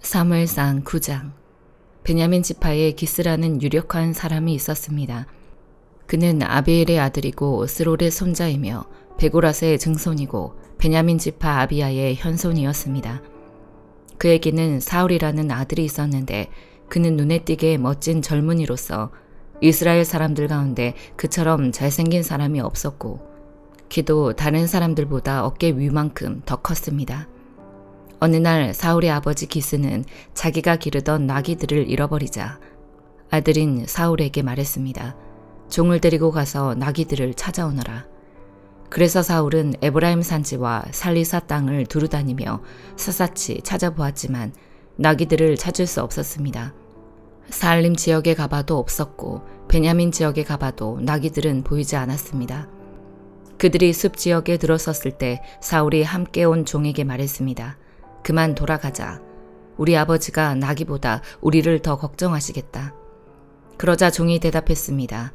사무엘상 9장. 베냐민 지파에 기스라는 유력한 사람이 있었습니다. 그는 아비엘의 아들이고 스롤의 손자이며 베고라스의 증손이고 베냐민 지파 아비야의 현손이었습니다. 그에게는 사울이라는 아들이 있었는데 그는 눈에 띄게 멋진 젊은이로서 이스라엘 사람들 가운데 그처럼 잘생긴 사람이 없었고 키도 다른 사람들보다 어깨 위만큼 더 컸습니다. 어느 날 사울의 아버지 기스는 자기가 기르던 나귀들을 잃어버리자 아들인 사울에게 말했습니다. 종을 데리고 가서 나귀들을 찾아오너라. 그래서 사울은 에브라임 산지와 살리사 땅을 두루다니며 샅샅이 찾아보았지만 나귀들을 찾을 수 없었습니다. 사알림 지역에 가봐도 없었고 베냐민 지역에 가봐도 나귀들은 보이지 않았습니다. 그들이 숲 지역에 들어섰을 때 사울이 함께 온 종에게 말했습니다. 그만 돌아가자. 우리 아버지가 나귀보다 우리를 더 걱정하시겠다. 그러자 종이 대답했습니다.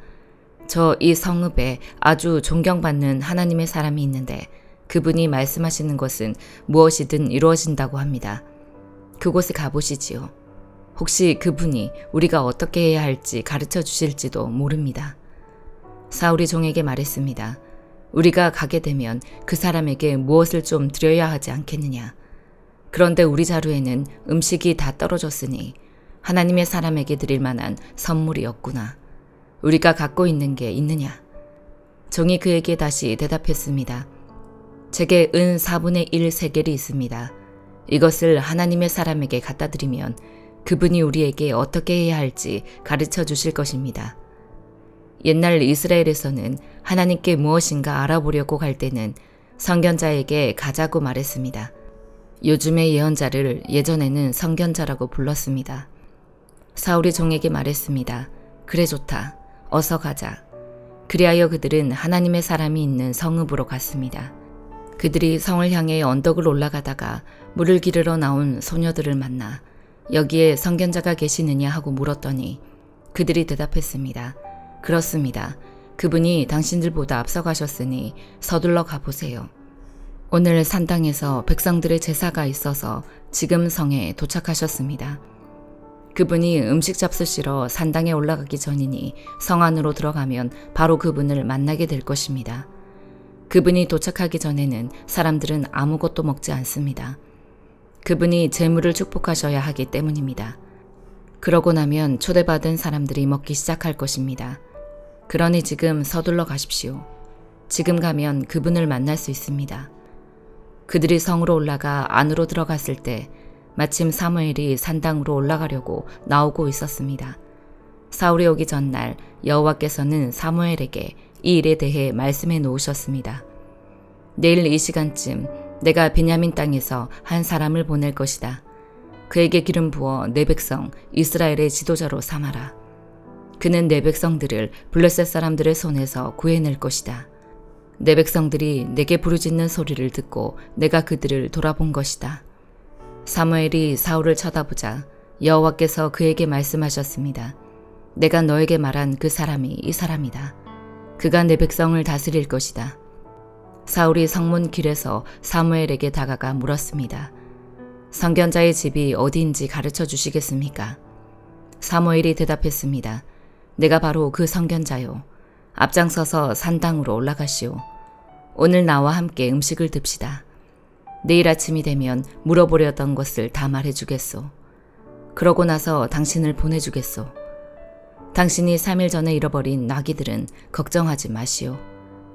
저 이 성읍에 아주 존경받는 하나님의 사람이 있는데 그분이 말씀하시는 것은 무엇이든 이루어진다고 합니다. 그곳에 가보시지요. 혹시 그분이 우리가 어떻게 해야 할지 가르쳐 주실지도 모릅니다. 사울이 종에게 말했습니다. 우리가 가게 되면 그 사람에게 무엇을 좀 드려야 하지 않겠느냐. 그런데 우리 자루에는 음식이 다 떨어졌으니 하나님의 사람에게 드릴 만한 선물이 없구나. 우리가 갖고 있는 게 있느냐? 종이 그에게 다시 대답했습니다. 제게 은 4분의 1 세겔이 있습니다. 이것을 하나님의 사람에게 갖다 드리면 그분이 우리에게 어떻게 해야 할지 가르쳐 주실 것입니다. 옛날 이스라엘에서는 하나님께 무엇인가 알아보려고 갈 때는 선견자에게 가자고 말했습니다. 요즘의 예언자를 예전에는 선견자라고 불렀습니다. 사울이 종에게 말했습니다. 그래 좋다. 어서 가자. 그리하여 그들은 하나님의 사람이 있는 성읍으로 갔습니다. 그들이 성을 향해 언덕을 올라가다가 물을 기르러 나온 소녀들을 만나 여기에 선견자가 계시느냐 하고 물었더니 그들이 대답했습니다. 그렇습니다. 그분이 당신들보다 앞서가셨으니 서둘러 가보세요. 오늘 산당에서 백성들의 제사가 있어서 지금 성에 도착하셨습니다. 그분이 음식 잡수시러 산당에 올라가기 전이니 성 안으로 들어가면 바로 그분을 만나게 될 것입니다. 그분이 도착하기 전에는 사람들은 아무것도 먹지 않습니다. 그분이 제물을 축복하셔야 하기 때문입니다. 그러고 나면 초대받은 사람들이 먹기 시작할 것입니다. 그러니 지금 서둘러 가십시오. 지금 가면 그분을 만날 수 있습니다. 그들이 성으로 올라가 안으로 들어갔을 때 마침 사무엘이 산당으로 올라가려고 나오고 있었습니다. 사울이 오기 전날 여호와께서는 사무엘에게 이 일에 대해 말씀해 놓으셨습니다. 내일 이 시간쯤 내가 베냐민 땅에서 한 사람을 보낼 것이다. 그에게 기름 부어 내 백성 이스라엘의 지도자로 삼아라. 그는 내 백성들을 블레셋 사람들의 손에서 구해낼 것이다. 내 백성들이 내게 부르짖는 소리를 듣고 내가 그들을 돌아본 것이다. 사무엘이 사울을 쳐다보자 여호와께서 그에게 말씀하셨습니다. 내가 너에게 말한 그 사람이 이 사람이다. 그가 내 백성을 다스릴 것이다. 사울이 성문 길에서 사무엘에게 다가가 물었습니다. 선견자의 집이 어디인지 가르쳐 주시겠습니까? 사무엘이 대답했습니다. 내가 바로 그 선견자요. 앞장서서 산당으로 올라가시오. 오늘 나와 함께 음식을 듭시다. 내일 아침이 되면 물어보려던 것을 다 말해주겠소. 그러고 나서 당신을 보내주겠소. 당신이 3일 전에 잃어버린 나귀들은 걱정하지 마시오.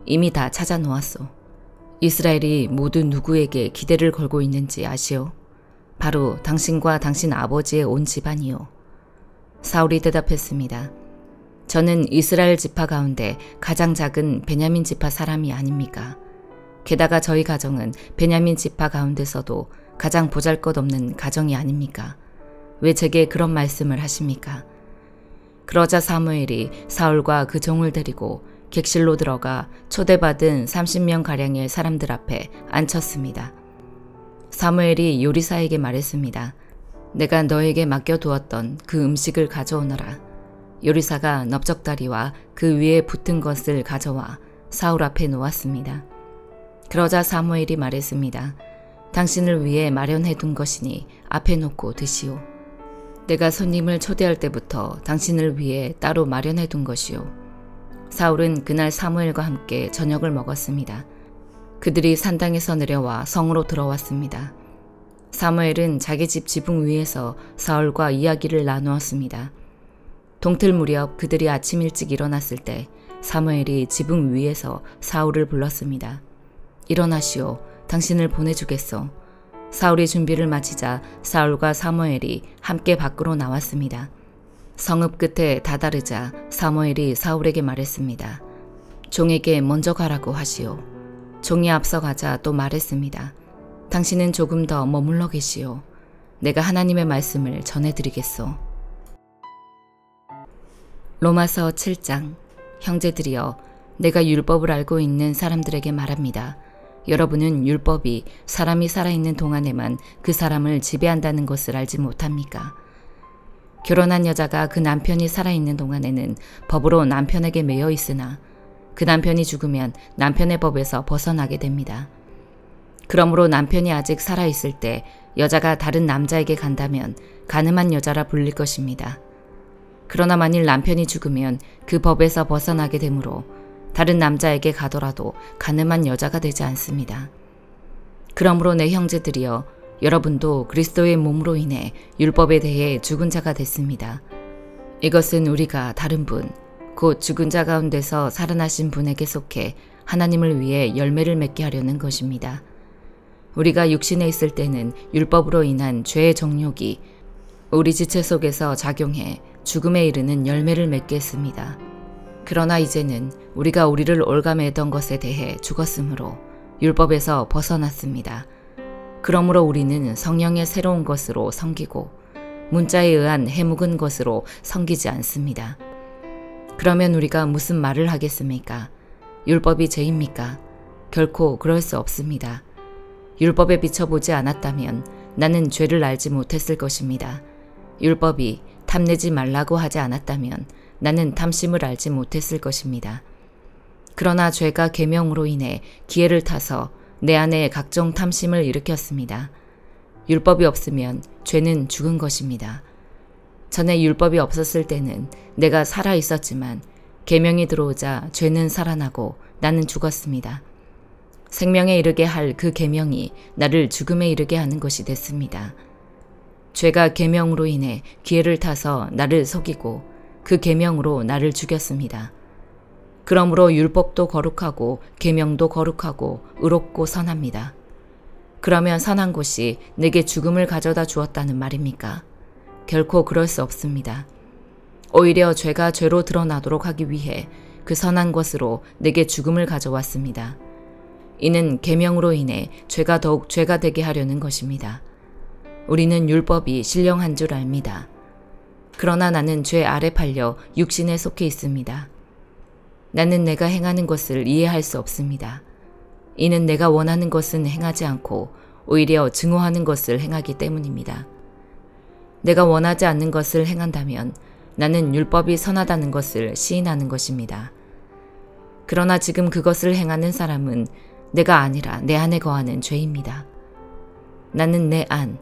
이미 다 찾아놓았소. 이스라엘이 모두 누구에게 기대를 걸고 있는지 아시오? 바로 당신과 당신 아버지의 온 집안이요. 사울이 대답했습니다. 저는 이스라엘 지파 가운데 가장 작은 베냐민 지파 사람이 아닙니까? 게다가 저희 가정은 베냐민 지파 가운데서도 가장 보잘것없는 가정이 아닙니까? 왜 제게 그런 말씀을 하십니까? 그러자 사무엘이 사울과 그 종을 데리고 객실로 들어가 초대받은 30명가량의 사람들 앞에 앉혔습니다. 사무엘이 요리사에게 말했습니다. 내가 너에게 맡겨두었던 그 음식을 가져오너라. 요리사가 넓적다리와 그 위에 붙은 것을 가져와 사울 앞에 놓았습니다. 그러자 사무엘이 말했습니다. 당신을 위해 마련해둔 것이니 앞에 놓고 드시오. 내가 손님을 초대할 때부터 당신을 위해 따로 마련해둔 것이오. 사울은 그날 사무엘과 함께 저녁을 먹었습니다. 그들이 산당에서 내려와 성으로 들어왔습니다. 사무엘은 자기 집 지붕 위에서 사울과 이야기를 나누었습니다. 동틀 무렵 그들이 아침 일찍 일어났을 때 사무엘이 지붕 위에서 사울을 불렀습니다. 일어나시오. 당신을 보내주겠소. 사울이 준비를 마치자 사울과 사무엘이 함께 밖으로 나왔습니다. 성읍 끝에 다다르자 사무엘이 사울에게 말했습니다. 종에게 먼저 가라고 하시오. 종이 앞서가자 또 말했습니다. 당신은 조금 더 머물러 계시오. 내가 하나님의 말씀을 전해드리겠소. 로마서 7장. 형제들이여, 내가 율법을 알고 있는 사람들에게 말합니다. 여러분은 율법이 사람이 살아있는 동안에만 그 사람을 지배한다는 것을 알지 못합니까? 결혼한 여자가 그 남편이 살아있는 동안에는 법으로 남편에게 매여 있으나 그 남편이 죽으면 남편의 법에서 벗어나게 됩니다. 그러므로 남편이 아직 살아있을 때 여자가 다른 남자에게 간다면 간음한 여자라 불릴 것입니다. 그러나 만일 남편이 죽으면 그 법에서 벗어나게 되므로 다른 남자에게 가더라도 간음한 여자가 되지 않습니다. 그러므로 내 형제들이여, 여러분도 그리스도의 몸으로 인해 율법에 대해 죽은 자가 됐습니다. 이것은 우리가 다른 분, 곧 죽은 자 가운데서 살아나신 분에게 속해 하나님을 위해 열매를 맺게 하려는 것입니다. 우리가 육신에 있을 때는 율법으로 인한 죄의 정욕이 우리 지체 속에서 작용해 죽음에 이르는 열매를 맺게 했습니다. 그러나 이제는 우리가 우리를 올가매던 것에 대해 죽었으므로 율법에서 벗어났습니다. 그러므로 우리는 성령의 새로운 것으로 섬기고 문자에 의한 해묵은 것으로 섬기지 않습니다. 그러면 우리가 무슨 말을 하겠습니까? 율법이 죄입니까? 결코 그럴 수 없습니다. 율법에 비춰보지 않았다면 나는 죄를 알지 못했을 것입니다. 율법이 탐내지 말라고 하지 않았다면 나는 탐심을 알지 못했을 것입니다. 그러나 죄가 계명으로 인해 기회를 타서 내 안에 각종 탐심을 일으켰습니다. 율법이 없으면 죄는 죽은 것입니다. 전에 율법이 없었을 때는 내가 살아 있었지만 계명이 들어오자 죄는 살아나고 나는 죽었습니다. 생명에 이르게 할 그 계명이 나를 죽음에 이르게 하는 것이 됐습니다. 죄가 계명으로 인해 기회를 타서 나를 속이고 그 계명으로 나를 죽였습니다. 그러므로 율법도 거룩하고 계명도 거룩하고 의롭고 선합니다. 그러면 선한 것이 내게 죽음을 가져다 주었다는 말입니까? 결코 그럴 수 없습니다. 오히려 죄가 죄로 드러나도록 하기 위해 그 선한 것으로 내게 죽음을 가져왔습니다. 이는 계명으로 인해 죄가 더욱 죄가 되게 하려는 것입니다. 우리는 율법이 신령한 줄 압니다. 그러나 나는 죄 아래 팔려 육신에 속해 있습니다. 나는 내가 행하는 것을 이해할 수 없습니다. 이는 내가 원하는 것은 행하지 않고 오히려 증오하는 것을 행하기 때문입니다. 내가 원하지 않는 것을 행한다면 나는 율법이 선하다는 것을 시인하는 것입니다. 그러나 지금 그것을 행하는 사람은 내가 아니라 내 안에 거하는 죄입니다. 나는 내 안,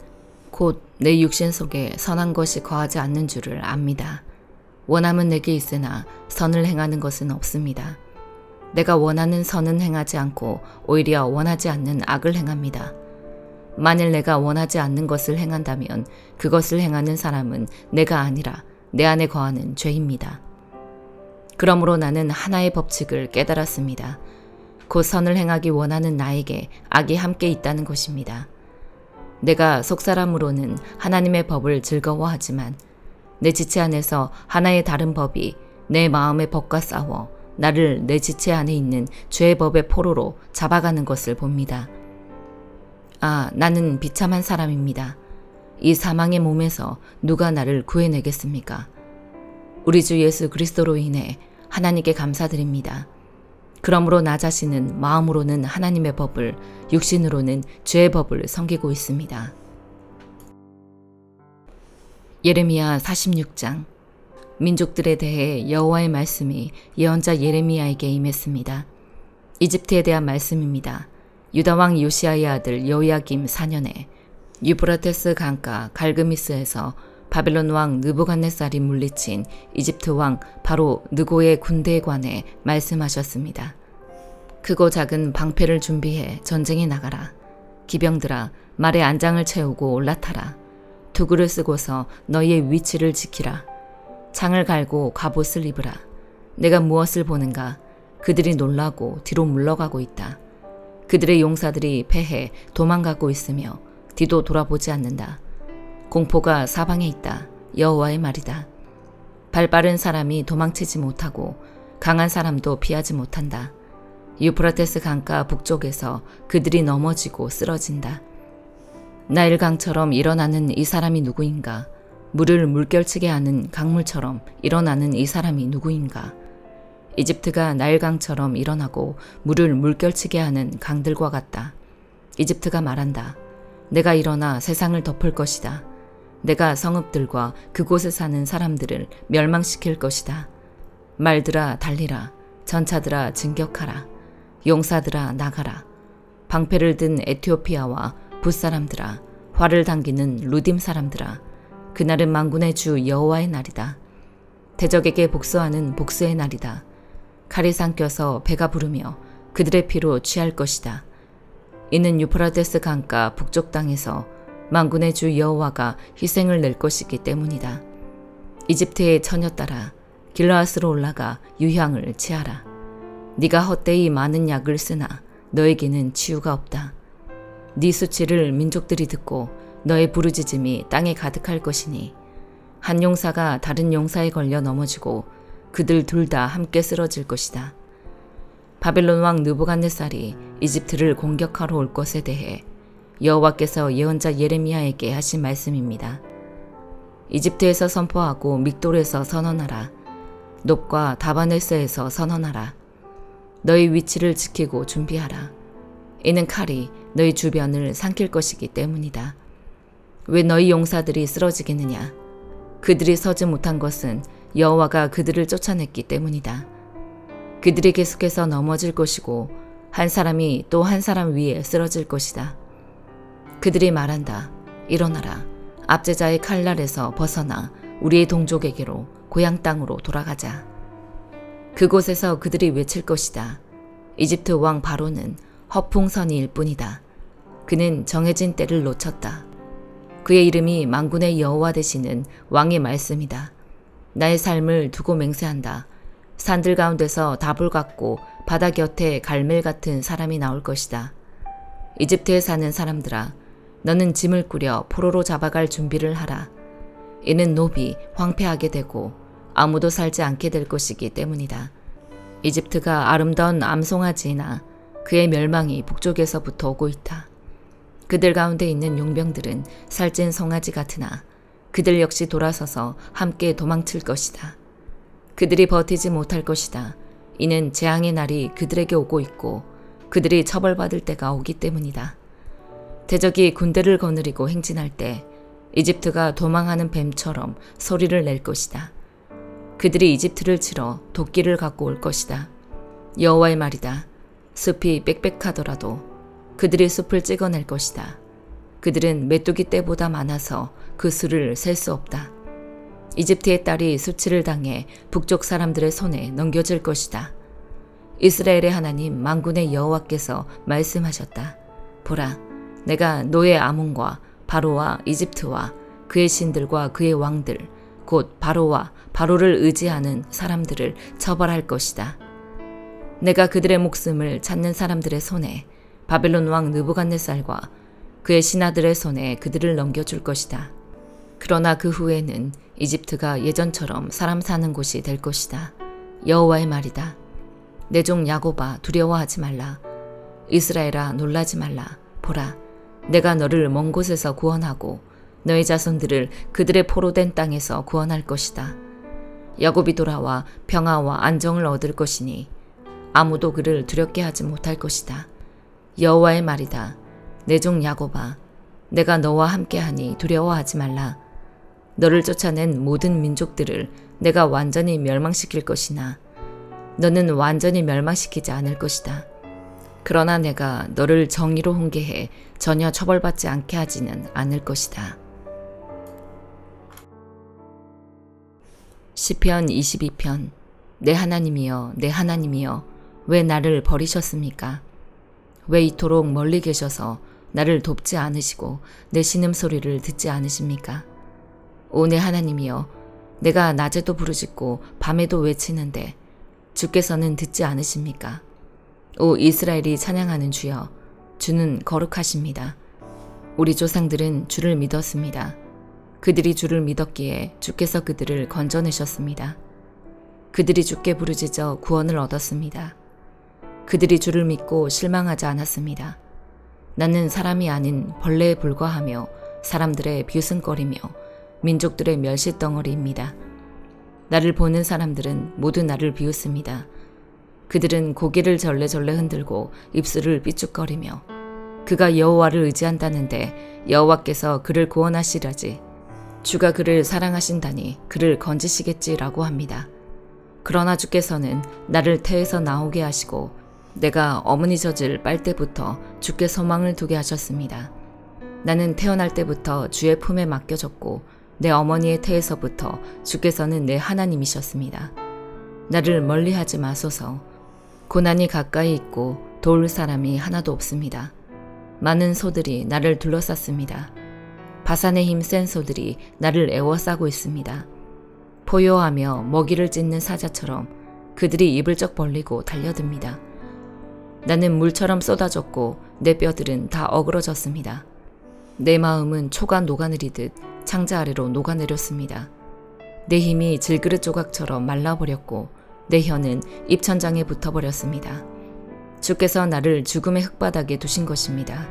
곧 내 육신 속에 선한 것이 거하지 않는 줄을 압니다. 원함은 내게 있으나 선을 행하는 것은 없습니다. 내가 원하는 선은 행하지 않고 오히려 원하지 않는 악을 행합니다. 만일 내가 원하지 않는 것을 행한다면 그것을 행하는 사람은 내가 아니라 내 안에 거하는 죄입니다. 그러므로 나는 하나의 법칙을 깨달았습니다. 곧 선을 행하기 원하는 나에게 악이 함께 있다는 것입니다. 내가 속사람으로는 하나님의 법을 즐거워하지만 내 지체 안에서 하나의 다른 법이 내 마음의 법과 싸워 나를 내 지체 안에 있는 죄의 법의 포로로 잡아가는 것을 봅니다. 아, 나는 비참한 사람입니다. 이 사망의 몸에서 누가 나를 구해내겠습니까? 우리 주 예수 그리스도로 인해 하나님께 감사드립니다. 그러므로 나 자신은 마음으로는 하나님의 법을, 육신으로는 죄의 법을 섬기고 있습니다. 예레미야 46장. 민족들에 대해 여호와의 말씀이 예언자 예레미야에게 임했습니다. 이집트에 대한 말씀입니다. 유다왕 요시아의 아들 여호야김 4년에 유브라테스 강가 갈그미스에서 바벨론 왕 느부갓네살이 물리친 이집트 왕 바로 느고의 군대에 관해 말씀하셨습니다. 크고 작은 방패를 준비해 전쟁에 나가라. 기병들아, 말에 안장을 채우고 올라타라. 도구를 쓰고서 너희의 위치를 지키라. 창을 갈고 갑옷을 입으라. 내가 무엇을 보는가? 그들이 놀라고 뒤로 물러가고 있다. 그들의 용사들이 패해 도망가고 있으며 뒤도 돌아보지 않는다. 공포가 사방에 있다. 여호와의 말이다. 발빠른 사람이 도망치지 못하고 강한 사람도 피하지 못한다. 유프라테스 강가 북쪽에서 그들이 넘어지고 쓰러진다. 나일강처럼 일어나는 이 사람이 누구인가? 물을 물결치게 하는 강물처럼 일어나는 이 사람이 누구인가? 이집트가 나일강처럼 일어나고 물을 물결치게 하는 강들과 같다. 이집트가 말한다. 내가 일어나 세상을 덮을 것이다. 내가 성읍들과 그곳에 사는 사람들을 멸망시킬 것이다. 말들아 달리라. 전차들아 진격하라. 용사들아 나가라. 방패를 든 에티오피아와 붓사람들아, 활을 당기는 루딤 사람들아, 그날은 만군의 주 여호와의 날이다. 대적에게 복수하는 복수의 날이다. 칼이 삼켜서 배가 부르며 그들의 피로 취할 것이다. 이는 유프라테스 강가 북쪽 땅에서 만군의 주 여호와가 희생을 낼 것이기 때문이다. 이집트의 처녀딸아, 길르앗으로 올라가 유향을 취하라. 네가 헛되이 많은 약을 쓰나 너에게는 치유가 없다. 네 수치를 민족들이 듣고 너의 부르짖음이 땅에 가득할 것이니 한 용사가 다른 용사에 걸려 넘어지고 그들 둘 다 함께 쓰러질 것이다. 바벨론 왕 느부갓네살이 이집트를 공격하러 올 것에 대해 여호와께서 예언자 예레미야에게 하신 말씀입니다. 이집트에서 선포하고 믹돌에서 선언하라. 놉과 다바네스에서 선언하라. 너희 위치를 지키고 준비하라. 이는 칼이 너희 주변을 삼킬 것이기 때문이다. 왜 너희 용사들이 쓰러지겠느냐? 그들이 서지 못한 것은 여호와가 그들을 쫓아냈기 때문이다. 그들이 계속해서 넘어질 것이고 한 사람이 또 한 사람 위에 쓰러질 것이다. 그들이 말한다. 일어나라. 압제자의 칼날에서 벗어나 우리의 동족에게로 고향 땅으로 돌아가자. 그곳에서 그들이 외칠 것이다. 이집트 왕 바로는 허풍선이일 뿐이다. 그는 정해진 때를 놓쳤다. 그의 이름이 만군의 여호와 되시는 왕의 말씀이다. 나의 삶을 두고 맹세한다. 산들 가운데서 답을 갖고 바다 곁에 갈멜 같은 사람이 나올 것이다. 이집트에 사는 사람들아, 너는 짐을 꾸려 포로로 잡아갈 준비를 하라. 이는 노비 황폐하게 되고 아무도 살지 않게 될 것이기 때문이다. 이집트가 아름다운 암송아지이나 그의 멸망이 북쪽에서부터 오고 있다. 그들 가운데 있는 용병들은 살찐 송아지 같으나 그들 역시 돌아서서 함께 도망칠 것이다. 그들이 버티지 못할 것이다. 이는 재앙의 날이 그들에게 오고 있고 그들이 처벌받을 때가 오기 때문이다. 대적이 군대를 거느리고 행진할 때 이집트가 도망하는 뱀처럼 소리를 낼 것이다. 그들이 이집트를 치러 도끼를 갖고 올 것이다. 여호와의 말이다. 숲이 빽빽하더라도 그들이 숲을 찍어낼 것이다. 그들은 메뚜기 떼보다 많아서 그 수를 셀 수 없다. 이집트의 딸이 수치를 당해 북쪽 사람들의 손에 넘겨질 것이다. 이스라엘의 하나님 만군의 여호와께서 말씀하셨다. 보라, 내가 노예 아몬과 바로와 이집트와 그의 신들과 그의 왕들, 곧 바로와 바로를 의지하는 사람들을 처벌할 것이다. 내가 그들의 목숨을 찾는 사람들의 손에 바벨론 왕 느부갓네살과 그의 신하들의 손에 그들을 넘겨줄 것이다. 그러나 그 후에는 이집트가 예전처럼 사람 사는 곳이 될 것이다. 여호와의 말이다. 내 종 야곱아, 두려워하지 말라. 이스라엘아, 놀라지 말라. 보라, 내가 너를 먼 곳에서 구원하고 너의 자손들을 그들의 포로된 땅에서 구원할 것이다. 야곱이 돌아와 평화와 안정을 얻을 것이니 아무도 그를 두렵게 하지 못할 것이다. 여호와의 말이다. 내 종 야곱아, 내가 너와 함께하니 두려워하지 말라. 너를 쫓아낸 모든 민족들을 내가 완전히 멸망시킬 것이나 너는 완전히 멸망시키지 않을 것이다. 그러나 내가 너를 정의로 훈계해 전혀 처벌받지 않게 하지는 않을 것이다. 시편 22편. 내 하나님이여, 내 하나님이여, 왜 나를 버리셨습니까? 왜 이토록 멀리 계셔서 나를 돕지 않으시고 내 신음소리를 듣지 않으십니까? 오 내 하나님이여, 내가 낮에도 부르짖고 밤에도 외치는데 주께서는 듣지 않으십니까? 오 이스라엘이 찬양하는 주여, 주는 거룩하십니다. 우리 조상들은 주를 믿었습니다. 그들이 주를 믿었기에 주께서 그들을 건져내셨습니다. 그들이 주께 부르짖어 구원을 얻었습니다. 그들이 주를 믿고 실망하지 않았습니다. 나는 사람이 아닌 벌레에 불과하며 사람들의 비웃음거리며 민족들의 멸시덩어리입니다. 나를 보는 사람들은 모두 나를 비웃습니다. 그들은 고개를 절레절레 흔들고 입술을 삐죽거리며 그가 여호와를 의지한다는데 여호와께서 그를 구원하시라지, 주가 그를 사랑하신다니 그를 건지시겠지라고 합니다. 그러나 주께서는 나를 태에서 나오게 하시고 내가 어머니 젖을 빨 때부터 주께 소망을 두게 하셨습니다. 나는 태어날 때부터 주의 품에 맡겨졌고 내 어머니의 태에서부터 주께서는 내 하나님이셨습니다. 나를 멀리하지 마소서. 고난이 가까이 있고 도울 사람이 하나도 없습니다. 많은 소들이 나를 둘러쌌습니다. 바산의 힘 센 소들이 나를 애워싸고 있습니다. 포효하며 먹이를 찢는 사자처럼 그들이 입을 쩍 벌리고 달려듭니다. 나는 물처럼 쏟아졌고 내 뼈들은 다 어그러졌습니다. 내 마음은 초가 녹아내리듯 창자 아래로 녹아내렸습니다. 내 힘이 질그릇 조각처럼 말라버렸고 내 혀는 입천장에 붙어버렸습니다. 주께서 나를 죽음의 흙바닥에 두신 것입니다.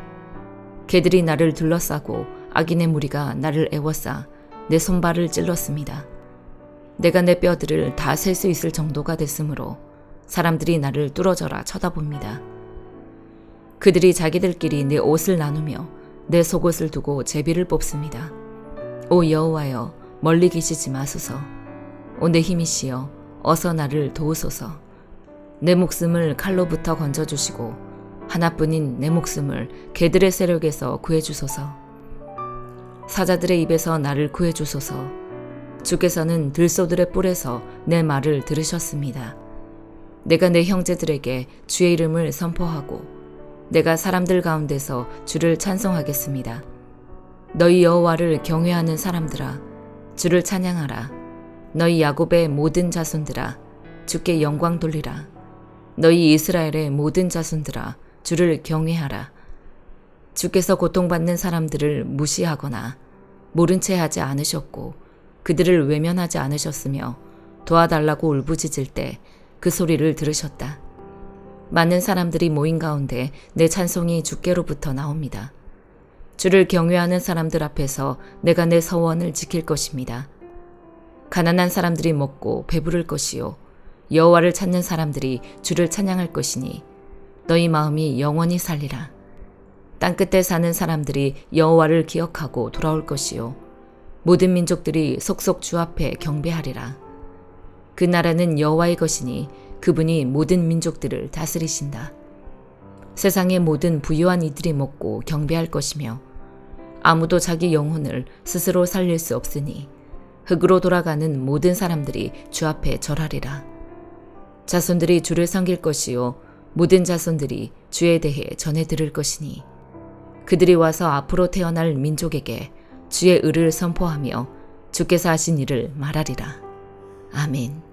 개들이 나를 둘러싸고 악인의 무리가 나를 애워싸 내 손발을 찔렀습니다. 내가 내 뼈들을 다 셀 수 있을 정도가 됐으므로 사람들이 나를 뚫어져라 쳐다봅니다. 그들이 자기들끼리 내 옷을 나누며 내 속옷을 두고 제비를 뽑습니다. 오 여호와여, 멀리 계시지 마소서. 오 내 힘이시여, 어서 나를 도우소서. 내 목숨을 칼로부터 건져주시고 하나뿐인 내 목숨을 개들의 세력에서 구해주소서. 사자들의 입에서 나를 구해주소서. 주께서는 들소들의 뿔에서 내 말을 들으셨습니다. 내가 내 형제들에게 주의 이름을 선포하고 내가 사람들 가운데서 주를 찬송하겠습니다. 너희 여호와를 경외하는 사람들아, 주를 찬양하라. 너희 야곱의 모든 자손들아, 주께 영광 돌리라. 너희 이스라엘의 모든 자손들아, 주를 경외하라. 주께서 고통받는 사람들을 무시하거나 모른 채 하지 않으셨고 그들을 외면하지 않으셨으며 도와달라고 울부짖을 때 그 소리를 들으셨다. 많은 사람들이 모인 가운데 내 찬송이 주께로부터 나옵니다. 주를 경외하는 사람들 앞에서 내가 내 서원을 지킬 것입니다. 가난한 사람들이 먹고 배부를 것이요 여호와를 찾는 사람들이 주를 찬양할 것이니 너희 마음이 영원히 살리라. 땅끝에 사는 사람들이 여호와를 기억하고 돌아올 것이요 모든 민족들이 속속 주 앞에 경배하리라. 그 나라는 여호와의 것이니 그분이 모든 민족들을 다스리신다. 세상의 모든 부유한 이들이 먹고 경배할 것이며 아무도 자기 영혼을 스스로 살릴 수 없으니 흙으로 돌아가는 모든 사람들이 주 앞에 절하리라. 자손들이 주를 섬길 것이요 모든 자손들이 주에 대해 전해 들을 것이니 그들이 와서 앞으로 태어날 민족에게 주의 의를 선포하며 주께서 하신 일을 말하리라. 아멘.